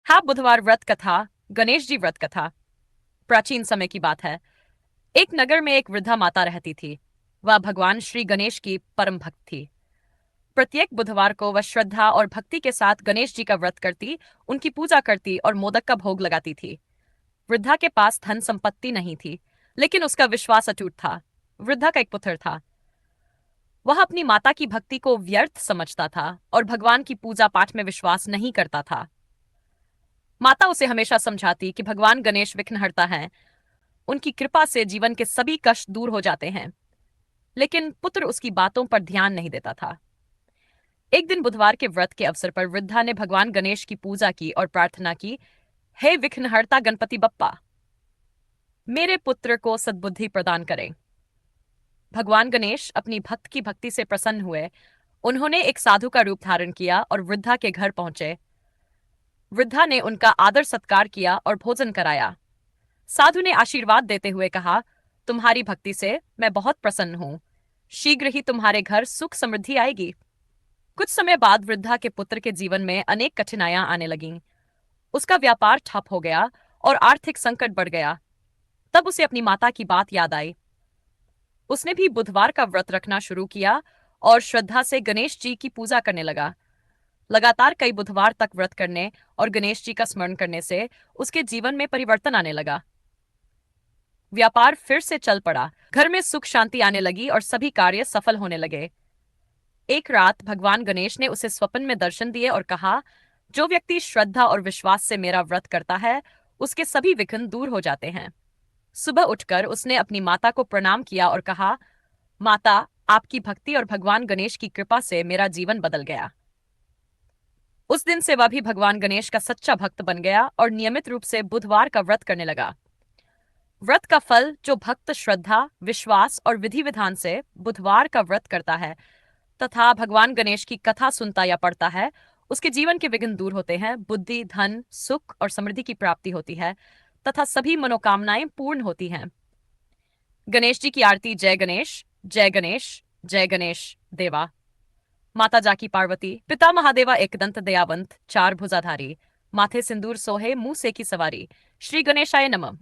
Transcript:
हाँ, बुधवार व्रत कथा। गणेश जी व्रत कथा। प्राचीन समय की बात है। एक नगर में एक वृद्धा माता रहती थी। वह भगवान श्री गणेश की परम भक्त थी। प्रत्येक बुधवार को वह श्रद्धा और भक्ति के साथ गणेश जी का व्रत करती, उनकी पूजा करती और मोदक का भोग लगाती थी। वृद्धा के पास धन संपत्ति नहीं थी, लेकिन उसका विश्वास अटूट था। वृद्धा का एक पुत्र था। वह अपनी माता की भक्ति को व्यर्थ समझता था और भगवान की पूजा पाठ में विश्वास नहीं करता था। माता उसे हमेशा समझाती कि भगवान गणेश विघ्नहर्ता हैं, उनकी कृपा से जीवन के सभी कष्ट दूर हो जाते हैं। लेकिन पुत्र उसकी बातों पर ध्यान नहीं देता था। एक दिन बुधवार के व्रत के अवसर पर वृद्धा ने भगवान गणेश की पूजा की और प्रार्थना की, हे विघ्नहर्ता गणपति बप्पा, मेरे पुत्र को सद्बुद्धि प्रदान करें। भगवान गणेश अपनी भक्त की भक्ति से प्रसन्न हुए। उन्होंने एक साधु का रूप धारण किया और वृद्धा के घर पहुंचे। वृद्धा ने उनका आदर सत्कार किया और भोजन कराया। साधु ने आशीर्वाद देते हुए कहा, तुम्हारी भक्ति से मैं बहुत प्रसन्न हूं। शीघ्र ही तुम्हारे घर सुख समृद्धि आएगी। कुछ समय बाद वृद्धा के पुत्र के जीवन में अनेक कठिनाइयां आने लगीं। उसका व्यापार ठप हो गया और आर्थिक संकट बढ़ गया। तब उसे अपनी माता की बात याद आई। उसने भी बुधवार का व्रत रखना शुरू किया और श्रद्धा से गणेश जी की पूजा करने लगा। लगातार कई बुधवार तक व्रत करने और गणेश जी का स्मरण करने से उसके जीवन में परिवर्तन आने लगा। व्यापार फिर से चल पड़ा, घर में सुख शांति आने लगी और सभी कार्य सफल होने लगे। एक रात भगवान गणेश ने उसे स्वप्न में दर्शन दिए और कहा, जो व्यक्ति श्रद्धा और विश्वास से मेरा व्रत करता है, उसके सभी विघ्न दूर हो जाते हैं। सुबह उठकर उसने अपनी माता को प्रणाम किया और कहा, माता, आपकी भक्ति और भगवान गणेश की कृपा से मेरा जीवन बदल गया। उस दिन से वह भी भगवान गणेश का सच्चा भक्त बन गया और नियमित रूप से बुधवार का व्रत करने लगा। व्रत का फल, जो भक्त श्रद्धा, विश्वास और विधि विधान से बुधवार का व्रत करता है तथा भगवान गणेश की कथा सुनता या पढ़ता है, उसके जीवन के विघ्न दूर होते हैं, बुद्धि, धन, सुख और समृद्धि की प्राप्ति होती है तथा सभी मनोकामनाएं पूर्ण होती हैं। गणेश जी की आरती। जय गणेश, जय गणेश, जय गणेश देवा। माता जाकी पार्वती। पिता महादेवा एकदंत दयावंत, चार भुजाधारी, माथे सिंदूर सोहे, मुंह से की सवारी। श्री गणेशाय नमः।